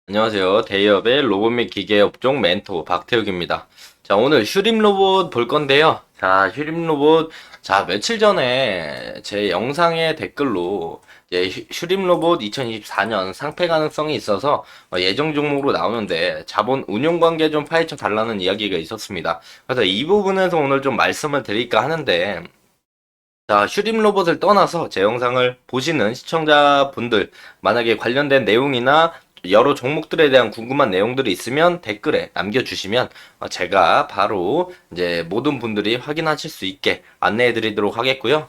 안녕하세요. 대기업의 로봇 및 기계 업종 멘토 박태욱입니다. 자, 오늘 슈림 로봇 볼 건데요. 자, 슈림 로봇. 자, 며칠 전에 제 영상의 댓글로 이제 슈림 로봇 2024년 상패 가능성이 있어서 예정 종목으로 나오는데 자본 운용 관계 좀 파헤쳐 달라는 이야기가 있었습니다. 그래서 이 부분에서 오늘 좀 말씀을 드릴까 하는데, 자, 슈림 로봇을 떠나서 제 영상을 보시는 시청자분들, 만약에 관련된 내용이나 여러 종목들에 대한 궁금한 내용들이 있으면 댓글에 남겨주시면 제가 바로 이제 모든 분들이 확인하실 수 있게 안내해 드리도록 하겠고요.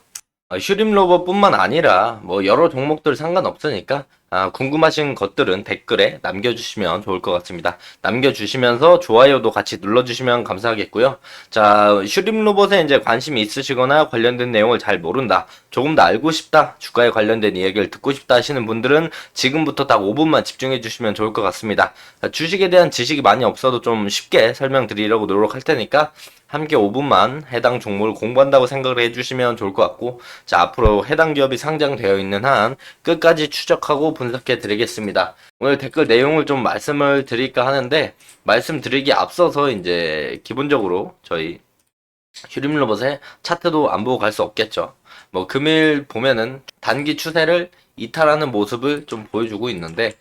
슈림 로봇뿐만 아니라 뭐 여러 종목들 상관없으니까 궁금하신 것들은 댓글에 남겨주시면 좋을 것 같습니다. 남겨주시면서 좋아요도 같이 눌러주시면 감사하겠고요. 자, 슈림 로봇에 이제 관심이 있으시거나 관련된 내용을 잘 모른다, 조금 더 알고 싶다, 주가에 관련된 이야기를 듣고 싶다 하시는 분들은 지금부터 딱 5분만 집중해 주시면 좋을 것 같습니다. 자, 주식에 대한 지식이 많이 없어도 좀 쉽게 설명드리려고 노력할 테니까 함께 5분만 해당 종목을 공부한다고 생각을 해주시면 좋을 것 같고, 자, 앞으로 해당 기업이 상장되어 있는 한 끝까지 추적하고 분석해 드리겠습니다. 오늘 댓글 내용을 좀 말씀을 드릴까 하는데, 말씀드리기 앞서서 이제 기본적으로 저희 슈림로봇의 차트도 안 보고 갈 수 없겠죠. 뭐 금일 보면은 단기 추세를 이탈하는 모습을 좀 보여주고 있는데,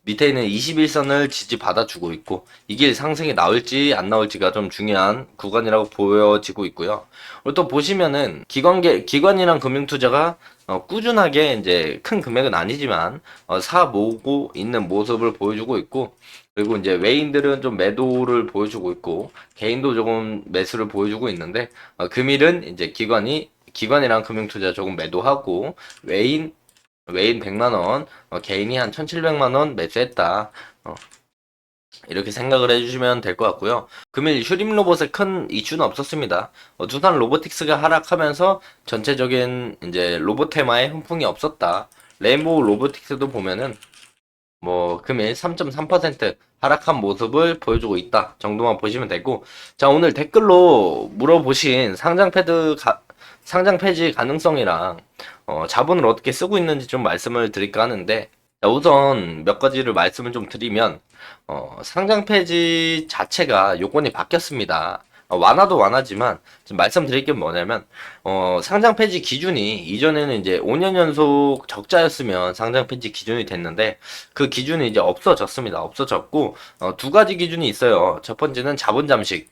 밑에 있는 21선을 지지받아주고 있고, 이 길 상승이 나올지 안 나올지가 좀 중요한 구간이라고 보여지고 있고요. 그리고 또 보시면은 기관이랑 금융투자가 꾸준하게 이제 큰 금액은 아니지만 사 모으고 있는 모습을 보여주고 있고, 그리고 이제 외인들은 좀 매도를 보여주고 있고 개인도 조금 매수를 보여주고 있는데, 금일은 이제 기관이랑 금융투자 조금 매도하고 외인 100만원, 개인이 한 1700만원 매수했다. 어, 이렇게 생각을 해주시면 될 것 같고요. 금일 슈림 로봇에 큰 이슈는 없었습니다. 두산 로보틱스가 하락하면서 전체적인 이제 로봇 테마에 훈풍이 없었다. 레인보우 로보틱스도 보면은 뭐 금일 3.3% 하락한 모습을 보여주고 있다 정도만 보시면 되고, 자, 오늘 댓글로 물어보신 상장 폐지 가능성이랑 자본을 어떻게 쓰고 있는지 좀 말씀을 드릴까 하는데, 자, 우선 몇 가지를 말씀을 좀 드리면 상장 폐지 자체가 요건이 바뀌었습니다. 완화도 완화지만 지금 말씀드릴 게 뭐냐면, 상장 폐지 기준이 이전에는 이제 5년 연속 적자였으면 상장 폐지 기준이 됐는데, 그 기준이 이제 없어졌습니다. 없어졌고, 두 가지 기준이 있어요. 첫 번째는 자본 잠식.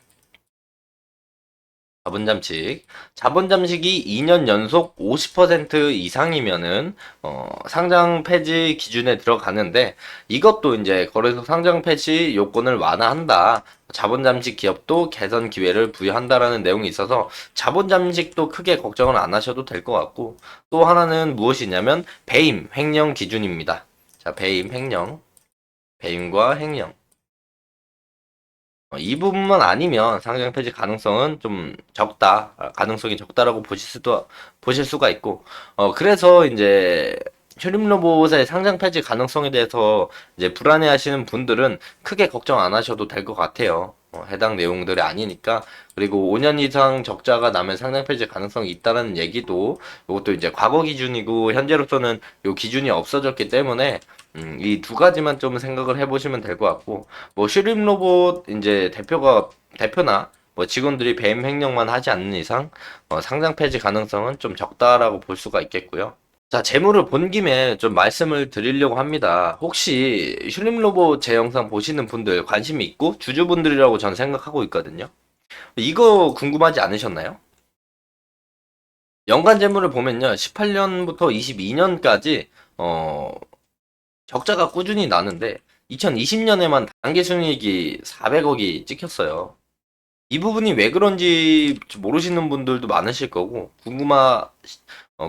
자본 잠식. 자본 잠식이 2년 연속 50% 이상이면은 상장 폐지 기준에 들어가는데, 이것도 이제 거래소 상장 폐지 요건을 완화한다, 자본 잠식 기업도 개선 기회를 부여한다라는 내용이 있어서 자본 잠식도 크게 걱정을 안 하셔도 될 것 같고, 또 하나는 무엇이냐면 배임 횡령 기준입니다. 자, 배임 횡령. 배임과 횡령. 이 부분만 아니면 상장 폐지 가능성은 좀 적다, 가능성이 적다라고 보실 수가 있고, 그래서 이제 슈림 로봇의 상장 폐지 가능성에 대해서 이제 불안해하시는 분들은 크게 걱정 안 하셔도 될 것 같아요. 해당 내용들이 아니니까. 그리고 5년 이상 적자가 나면 상장 폐지 가능성이 있다는 얘기도, 이것도 이제 과거 기준이고 현재로서는 이 기준이 없어졌기 때문에 이 두 가지만 좀 생각을 해보시면 될 것 같고, 뭐 슈림 로봇 이제 대표나 뭐 직원들이 배임 횡령만 하지 않는 이상 상장 폐지 가능성은 좀 적다라고 볼 수가 있겠고요. 자, 재무를 본 김에 좀 말씀을 드리려고 합니다. 혹시 슈림 로봇 제 영상 보시는 분들 관심이 있고 주주분들이라고 전 생각하고 있거든요. 이거 궁금하지 않으셨나요? 연간 재무를 보면요, 18년부터 22년까지 적자가 꾸준히 나는데 2020년에만 단기순이익이 400억이 찍혔어요. 이 부분이 왜 그런지 모르시는 분들도 많으실 거고,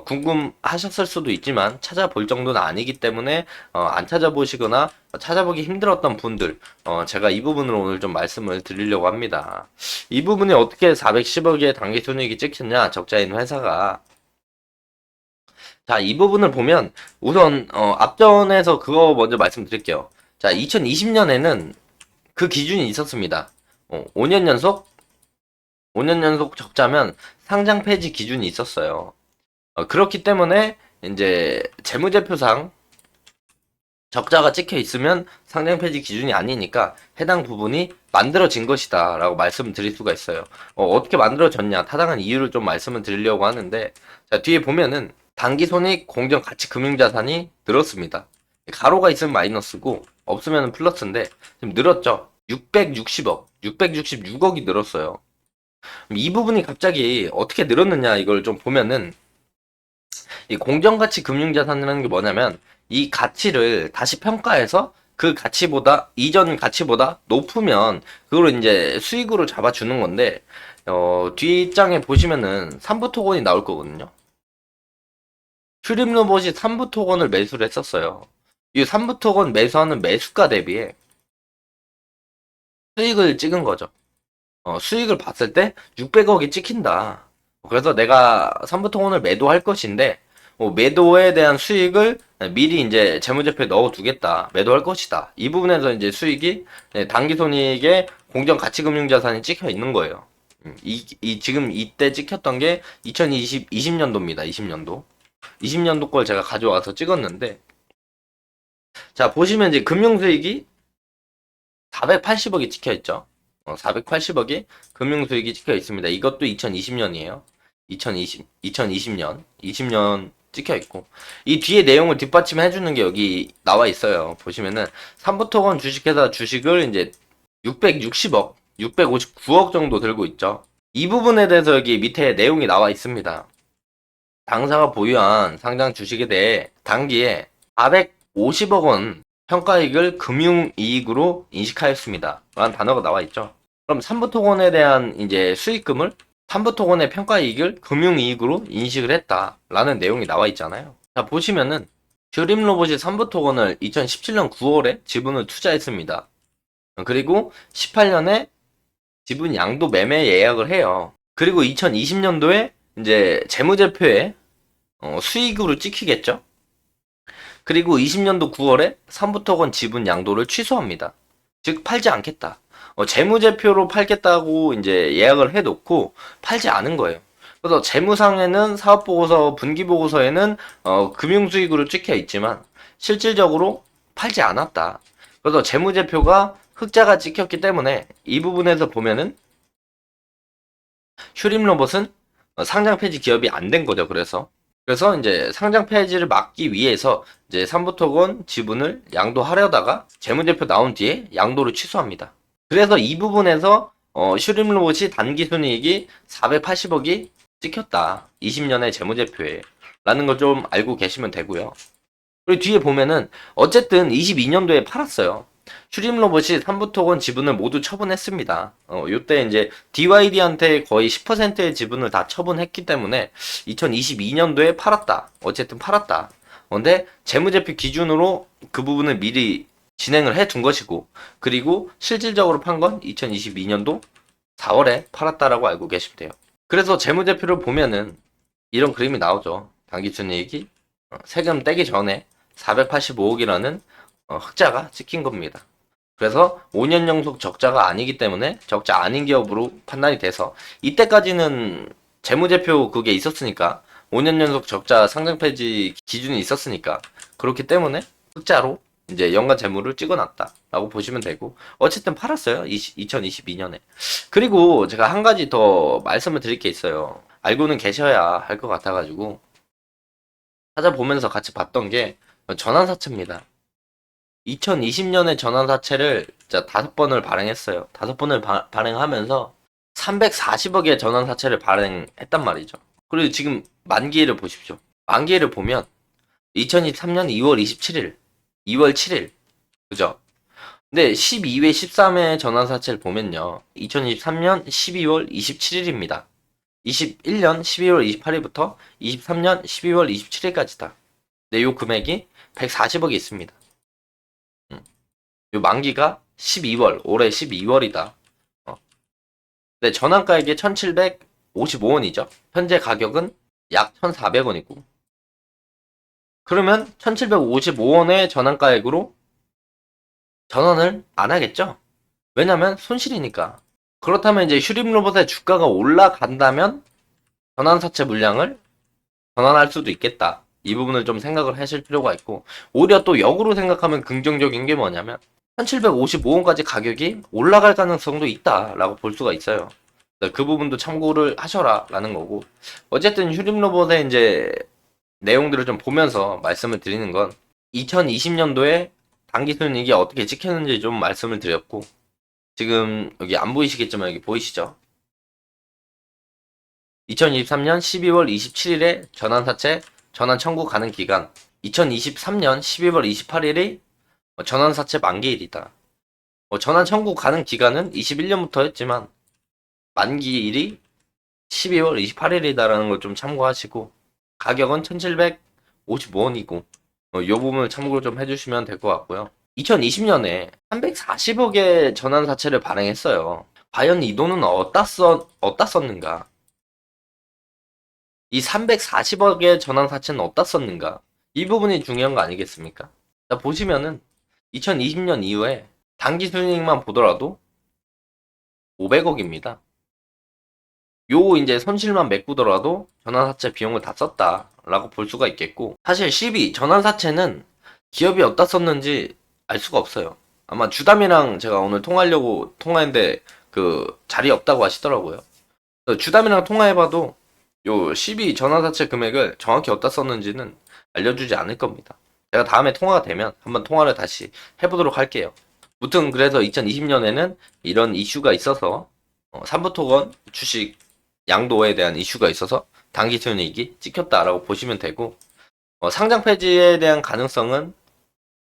궁금하셨을 수도 있지만 찾아볼 정도는 아니기 때문에 안 찾아보시거나 찾아보기 힘들었던 분들, 제가 이 부분을 오늘 좀 말씀을 드리려고 합니다. 이 부분이 어떻게 410억의 단기순이익이 찍혔냐, 적자인 회사가. 자, 이 부분을 보면 우선 앞전에서 그거 먼저 말씀드릴게요. 자, 2020년에는 그 기준이 있었습니다. 5년 연속 5년 연속 적자면 상장 폐지 기준이 있었어요. 그렇기 때문에 이제 재무제표상 적자가 찍혀 있으면 상장 폐지 기준이 아니니까 해당 부분이 만들어진 것이다 라고 말씀을 드릴 수가 있어요. 어떻게 만들어졌냐, 타당한 이유를 좀 말씀을 드리려고 하는데, 자, 뒤에 보면은 단기손익 공정 가치 금융자산이 늘었습니다. 가로가 있으면 마이너스고 없으면 플러스인데 지금 늘었죠. 660억, 666억이 늘었어요. 이 부분이 갑자기 어떻게 늘었느냐 이걸 좀 보면은, 이 공정가치 금융자산이라는 게 뭐냐면 이 가치를 다시 평가해서 그 가치보다 이전 가치보다 높으면 그걸 이제 수익으로 잡아주는 건데, 뒷장에 보시면은 삼부토건이 나올 거거든요. 슈림로봇이 삼부토건을 매수를 했었어요. 이 삼부토건 매수하는 매수가 대비해 수익을 찍은 거죠. 수익을 봤을 때 600억이 찍힌다. 그래서 내가 삼부토건을 매도할 것인데, 매도에 대한 수익을 미리 이제 재무제표에 넣어두겠다. 매도할 것이다. 이 부분에서 이제 수익이 당기손익에 공정가치금융자산이 찍혀 있는 거예요. 지금 이때 찍혔던 게 2020년도입니다. 20년도. 20년도 걸 제가 가져와서 찍었는데, 자, 보시면 이제 금융수익이 480억이 찍혀 있죠. 480억이 금융수익이 찍혀 있습니다. 이것도 2020년이에요. 2020년. 20년 찍혀 있고. 이 뒤에 내용을 뒷받침해 주는 게 여기 나와 있어요. 보시면은, 삼부토건 주식회사 주식을 이제 660억, 659억 정도 들고 있죠. 이 부분에 대해서 여기 밑에 내용이 나와 있습니다. 당사가 보유한 상장 주식에 대해 단기에 450억 원 평가이익을 금융이익으로 인식하였습니다. 라는 단어가 나와 있죠. 그럼 삼부토건에 대한 이제 수익금을 삼부토건의 평가이익을 금융이익으로 인식을 했다라는 내용이 나와 있잖아요. 자, 보시면은 슈림로봇이 삼부토건을 2017년 9월에 지분을 투자했습니다. 그리고 18년에 지분 양도 매매 예약을 해요. 그리고 2020년도에 이제 재무제표에 수익으로 찍히겠죠. 그리고 20년도 9월에 삼부토건 지분 양도를 취소합니다. 즉 팔지 않겠다. 재무제표로 팔겠다고 이제 예약을 해놓고 팔지 않은 거예요. 그래서 재무상에는 사업보고서, 분기보고서에는 금융수익으로 찍혀 있지만 실질적으로 팔지 않았다. 그래서 재무제표가 흑자가 찍혔기 때문에 이 부분에서 보면은 슈림로봇은 상장 폐지 기업이 안 된 거죠. 그래서 이제 상장 폐지를 막기 위해서 이제 삼부토건 지분을 양도하려다가 재무제표 나온 뒤에 양도를 취소합니다. 그래서 이 부분에서 슈림로봇이 단기순이익이 480억이 찍혔다. 20년의 재무제표에 라는 걸 좀 알고 계시면 되고요. 그리고 뒤에 보면은 어쨌든 22년도에 팔았어요. 슈림로봇이 삼부토건 지분을 모두 처분했습니다. 요때 이제 DYD한테 거의 10%의 지분을 다 처분했기 때문에 2022년도에 팔았다. 어쨌든 팔았다. 근데 재무제표 기준으로 그 부분을 미리 진행을 해 둔 것이고, 그리고 실질적으로 판 건 2022년도 4월에 팔았다라고 알고 계시면 돼요. 그래서 재무제표를 보면은 이런 그림이 나오죠. 당기순이익이 세금 떼기 전에 485억이라는 흑자가 찍힌 겁니다. 그래서 5년 연속 적자가 아니기 때문에 적자 아닌 기업으로 판단이 돼서, 이때까지는 재무제표 그게 있었으니까 5년 연속 적자 상장 폐지 기준이 있었으니까, 그렇기 때문에 흑자로 이제 연간 재무를 찍어놨다 라고 보시면 되고, 어쨌든 팔았어요. 2022년에. 그리고 제가 한 가지 더 말씀을 드릴 게 있어요. 알고는 계셔야 할 것 같아가지고 찾아보면서 같이 봤던 게 전환사채입니다. 2020년에 전환사채를 진짜 5번을 발행했어요. 5번을 발행하면서 340억의 전환사채를 발행했단 말이죠. 그리고 지금 만기일을 보십시오. 만기일을 보면 2023년 2월 27일, 2월 7일, 그죠? 근데 12회, 13회 전환사채를 보면요, 2023년 12월 27일입니다. 21년 12월 28일부터 23년 12월 27일까지다. 근데 요 금액이 140억이 있습니다. 요 만기가 12월, 올해 12월이다. 근데 전환가액이 1755원이죠. 현재 가격은 약 1400원이고. 그러면 1755원의 전환가액으로 전환을 안 하겠죠? 왜냐면 손실이니까. 그렇다면 이제 슈림로봇의 주가가 올라간다면 전환사채 물량을 전환할 수도 있겠다. 이 부분을 좀 생각을 하실 필요가 있고, 오히려 또 역으로 생각하면 긍정적인 게 뭐냐면 1755원까지 가격이 올라갈 가능성도 있다라고 볼 수가 있어요. 그 부분도 참고를 하셔라 라는 거고, 어쨌든 휴림 로봇의 이제 내용들을 좀 보면서 말씀을 드리는 건 2020년도에 단기 순이익이 어떻게 찍혔는지 좀 말씀을 드렸고, 지금 여기 안 보이시겠지만 여기 보이시죠? 2023년 12월 27일에 전환사채 전환 청구 가능 기간, 2023년 12월 28일이 전환사채 만기일이다. 전환 청구 가능 기간은 21년부터 했지만 만기일이 12월 28일이다라는 걸 좀 참고하시고, 가격은 1755원이고 이 부분을 참고로 좀 해주시면 될 것 같고요. 2020년에 340억의 전환사채를 발행했어요. 과연 이 돈은 어디다 썼는가? 이 340억의 전환사채는 어디다 썼는가? 이 부분이 중요한 거 아니겠습니까? 자, 보시면은 2020년 이후에 단기 순이익만 보더라도 500억입니다. 요 이제 손실만 메꾸더라도 전환사채 비용을 다 썼다라고 볼 수가 있겠고, 사실 12 전환사채는 기업이 어디다 썼는지 알 수가 없어요. 아마 주담이랑 제가 오늘 통화하려고 통화했는데 그 자리 없다고 하시더라고요. 주담이랑 통화해봐도 요 12 전환사채 금액을 정확히 어디다 썼는지는 알려주지 않을 겁니다. 제가 다음에 통화가 되면 한번 통화를 다시 해보도록 할게요. 무튼 그래서 2020년에는 이런 이슈가 있어서 삼부토건 주식 양도에 대한 이슈가 있어서 단기 순이익이 찍혔다라고 보시면 되고, 상장 폐지에 대한 가능성은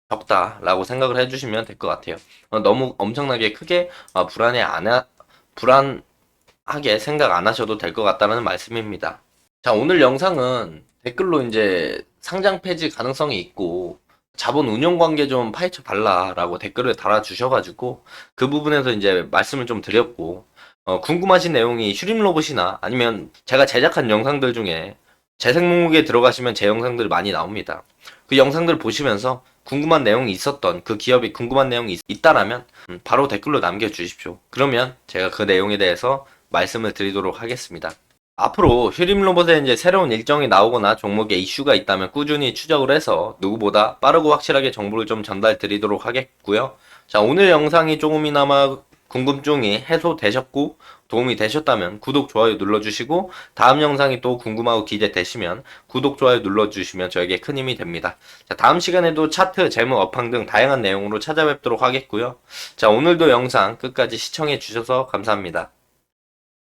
적다라고 생각을 해주시면 될 것 같아요. 너무 엄청나게 크게 불안하게 생각 안 하셔도 될 것 같다는 말씀입니다. 자, 오늘 영상은 댓글로 이제 상장 폐지 가능성이 있고 자본 운용 관계 좀 파헤쳐 달라라고 댓글을 달아주셔가지고 그 부분에서 이제 말씀을 좀 드렸고, 궁금하신 내용이 슈림 로봇이나 아니면 제가 제작한 영상들 중에 재생 목록에 들어가시면 제 영상들 많이 나옵니다. 그 영상들 보시면서 궁금한 내용이 있었던 그 기업이 궁금한 내용이 있다라면 바로 댓글로 남겨주십시오. 그러면 제가 그 내용에 대해서 말씀을 드리도록 하겠습니다. 앞으로 휴림 로봇에 이제 새로운 일정이 나오거나 종목에 이슈가 있다면 꾸준히 추적을 해서 누구보다 빠르고 확실하게 정보를 좀 전달 드리도록 하겠고요. 자, 오늘 영상이 조금이나마 궁금증이 해소되셨고 도움이 되셨다면 구독, 좋아요 눌러주시고, 다음 영상이 또 궁금하고 기대되시면 구독, 좋아요 눌러주시면 저에게 큰 힘이 됩니다. 자, 다음 시간에도 차트, 재무, 업황 등 다양한 내용으로 찾아뵙도록 하겠고요. 자, 오늘도 영상 끝까지 시청해 주셔서 감사합니다.